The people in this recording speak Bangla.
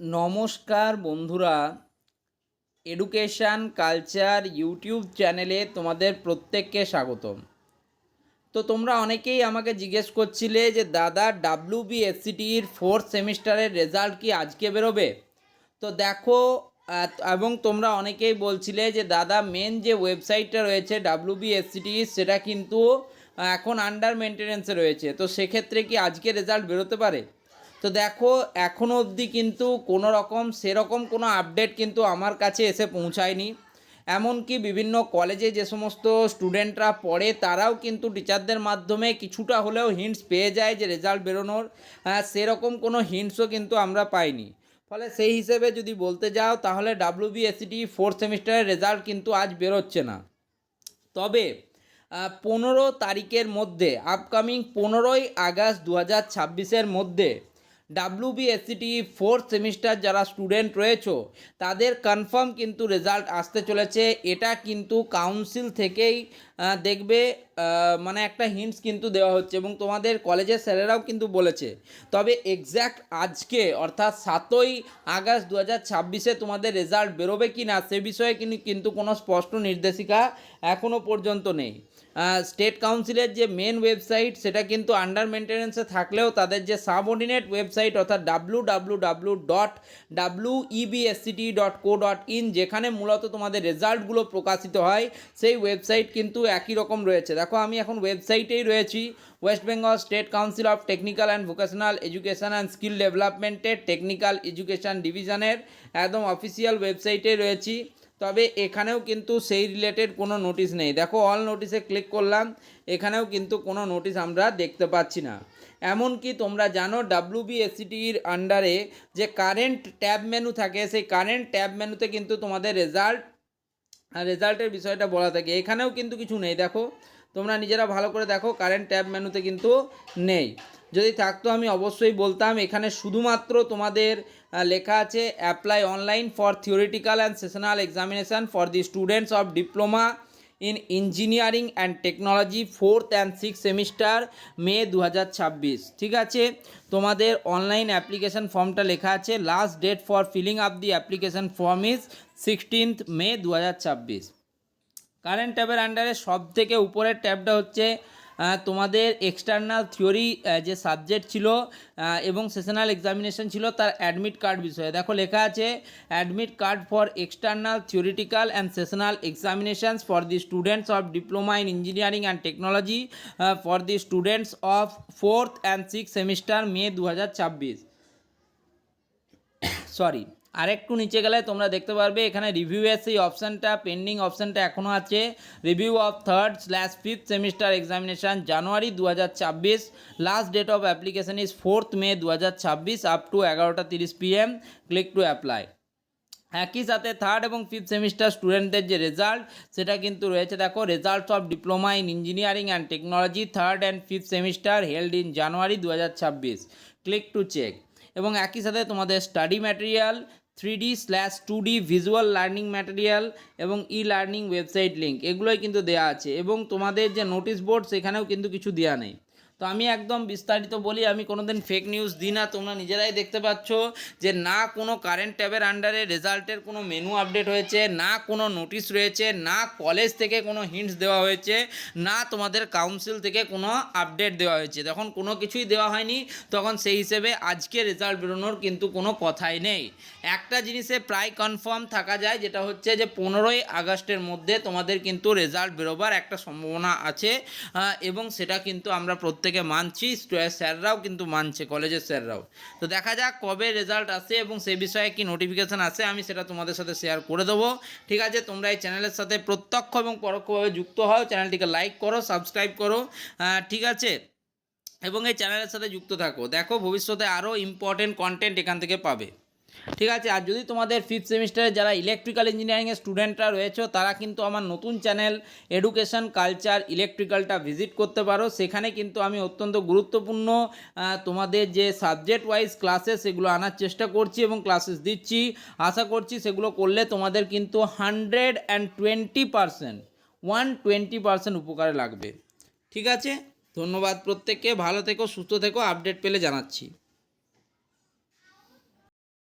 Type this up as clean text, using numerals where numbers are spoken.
নমস্কার বন্ধুরা, এডুকেশান কালচার ইউটিউব চ্যানেলে তোমাদের প্রত্যেককে স্বাগতম। তো তোমরা অনেকেই আমাকে জিজ্ঞেস করছিলে যে দাদা WBSCTর ফোর্থ সেমিস্টারের রেজাল্ট কি আজকে বেরোবে? তো দেখো, এবং তোমরা অনেকেই বলছিলে যে দাদা মেন যে ওয়েবসাইটটা রয়েছে WBSCTর সেটা কিন্তু এখন আন্ডার মেনটেনেন্সে রয়েছে, তো সেক্ষেত্রে কি আজকে রেজাল্ট বেরোতে পারে? তো দেখো, এখনও অবধি কিন্তু কোনো রকম সেরকম কোনো আপডেট কিন্তু আমার কাছে এসে পৌঁছায়নি। এমনকি বিভিন্ন কলেজে যে সমস্ত স্টুডেন্টরা পড়ে তারাও কিন্তু টিচারদের মাধ্যমে কিছুটা হলেও হিন্টস পেয়ে যায় যে রেজাল্ট বেরোনোর, সেরকম কোনো হিন্টসও কিন্তু আমরা পাইনি। ফলে সেই হিসেবে যদি বলতে যাও তাহলে WBSCT ফোর্থ সেমিস্টারের রেজাল্ট কিন্তু আজ বেরোচ্ছে না। তবে 15 তারিখের মধ্যে, আপকামিং 15ই আগস্ট 2026-এর মধ্যে WBSCT ফোর্থ সেমিস্টার যারা স্টুডেন্ট রয়েছে তাদের কনফার্ম কিন্তু রেজাল্ট আসতে চলেছে। এটা কিন্তু কাউন্সিল থেকেই দেখবে, মানে একটা হিন্টস কিন্তু দেওয়া হচ্ছে এবং তোমাদের কলেজের স্যারেরাও কিন্তু বলেছে। তবে এক্স্যাক্ট আজকে অর্থাৎ 7ই আগস্ট 2026-এ তোমাদের রেজাল্ট বেরোবে কি না সে বিষয়ে কিন্তু কোনো স্পষ্ট নির্দেশিকা এখনও পর্যন্ত নেই। স্টেট কাউন্সিলের যে মেন ওয়েবসাইট সেটা কিন্তু আন্ডার মেনটেনেন্সে থাকলেও তাদের যে সাবঅর্ডিনেট ওয়েবসাইট অর্থাৎ www.websct.co.in যেখানে মূলত তোমাদের রেজাল্টগুলো প্রকাশিত হয় সেই ওয়েবসাইট কিন্তু একই রকম রয়েছে। দেখো, আমি এখন ওয়েবসাইটেই রয়েছি, West Bengal state council of technical and vocational education and skill ডেভেলপমেন্টের টেকনিক্যাল এডুকেশন ডিভিশনের একদম অফিসিয়াল ওয়েবসাইটে রয়েছি। তবে এখানেও কিন্তু সেই রিলেটেড কোনো নোটিশ নেই। দেখো, অল নোটিশে ক্লিক করলাম, এখানেও কিন্তু কোনো নোটিশ আমরা দেখতে পাচ্ছি না। এমনকি তোমরা জানো WBSCTর আন্ডারে যে কারেন্ট ট্যাব মেনু থাকে সেই কারেন্ট ট্যাব মেনুতে কিন্তু তোমাদের রেজাল্টের বিষয়টা বলা থাকে, এখানেও কিন্তু কিছু নেই। দেখো, তোমরা নিজেরা ভালো করে দেখো, কারেন্ট ট্যাব মেনুতে কিন্তু নেই। যদি থাকতো আমি অবশ্যই বলতাম। এখানে শুধুমাত্র তোমাদের লেখা আছে apply online for theoretical and sessional examination for the students of diploma in engineering and technology fourth and six semester May 2026। ঠিক আছে, তোমাদের অনলাইন অ্যাপ্লিকেশান ফর্মটা লেখা আছে, last date for filling up the application form is 16 May 2026। Current ট্যাবের আন্ডারে সব থেকে উপরের ট্যাবটা হচ্ছে তোমাদের এক্সটার্নাল থিওরি যে সাবজেক্ট ছিল এবং সেশনাল এক্সামিনেশন ছিল তার অ্যাডমিট কার্ড বিষয়ে। দেখো লেখা আছে admit card for external theoretical and sessional examinations for the students of diploma in engineering and technology for the students of fourth and six semester May 2026। Sorry, আরেকটু নিচে গেলে তোমরা দেখতে পারবে এখানে রিভিউ এর সেই অপশানটা, পেন্ডিং অপশানটা এখনও আছে। Review of third fifth semester examination January 2026, last date of application is 4 May 2026 up to 11:30 PM। Click to apply. একই সাথে থার্ড এবং ফিফথ সেমিস্টার স্টুডেন্টদের যে রেজাল্ট সেটা কিন্তু রয়েছে। দেখো, results of diploma in engineering and technology third and fifth semester held in January 2026। Click to check. এবং একই সাথে তোমাদের study material, 3D/2D visual learning material এবং লার্নিং ওয়েবসাইট লিঙ্ক এগুলোই কিন্তু দেওয়া আছে। এবং তোমাদের যে নোটিশ বোর্ড সেখানেও কিন্তু কিছু দেওয়া নেই। তো আমি একদম বিস্তারিত বলি, আমি কোনোদিন ফেক নিউজ দিই না। তোমরা নিজেরাই দেখতে পাচ্ছ যে না কোনো কারেন্ট ট্যাবের আন্ডারে রেজাল্টের কোনো মেনু আপডেট হয়েছে, না কোনো নোটিশ রয়েছে, না কলেজ থেকে কোনো হিন্টস দেওয়া হয়েছে, না তোমাদের কাউন্সিল থেকে কোনো আপডেট দেওয়া হয়েছে। যখন কোনো কিছুই দেওয়া হয়নি তখন সেই হিসেবে আজকে রেজাল্ট বেরোনোর কিন্তু কোনো কথাই নেই। একটা জিনিসে প্রায় কনফার্ম থাকা যায়, যেটা হচ্ছে যে 15ই আগস্টের মধ্যে তোমাদের কিন্তু রেজাল্ট বেরোবার একটা সম্ভাবনা আছে এবং সেটা কিন্তু আমরা প্রত্যেকে মানছি, স্যাররাও কিন্তু মানছে, কলেজের স্যাররাও। তো দেখা যাক কবে রেজাল্ট আসে এবং সে বিষয়ে কি নোটিফিকেশান আসে, আমি সেটা তোমাদের সাথে শেয়ার করে দেবো। ঠিক আছে, তোমরা এই চ্যানেলের সাথে প্রত্যক্ষ এবং পরোক্ষভাবে যুক্ত হও, চ্যানেলটিকে লাইক করো, সাবস্ক্রাইব করো, ঠিক আছে, এবং এই চ্যানেলের সাথে যুক্ত থাকো। দেখো, ভবিষ্যতে আরও ইম্পর্টেন্ট কন্টেন্ট এখান থেকে পাবে। ঠিক আছে, আর যদি তোমাদের ফিফথ সেমিস্টারে যারা ইলেকট্রিক্যাল ইঞ্জিনিয়ারিংয়ের স্টুডেন্টরা রয়েছে তারা কিন্তু আমার নতুন চ্যানেল এডুকেশন কালচার ইলেকট্রিক্যালটা ভিজিট করতে পারো। সেখানে কিন্তু আমি অত্যন্ত গুরুত্বপূর্ণ তোমাদের যে সাবজেক্ট ওয়াইজ ক্লাসেস সেগুলো আনার চেষ্টা করছি এবং ক্লাসেস দিচ্ছি। আশা করছি সেগুলো করলে তোমাদের কিন্তু 120% উপকারে লাগবে। ঠিক আছে, ধন্যবাদ প্রত্যেককে, ভালো থেকো, সুস্থ থেকো, আপডেট পেলে জানাচ্ছি।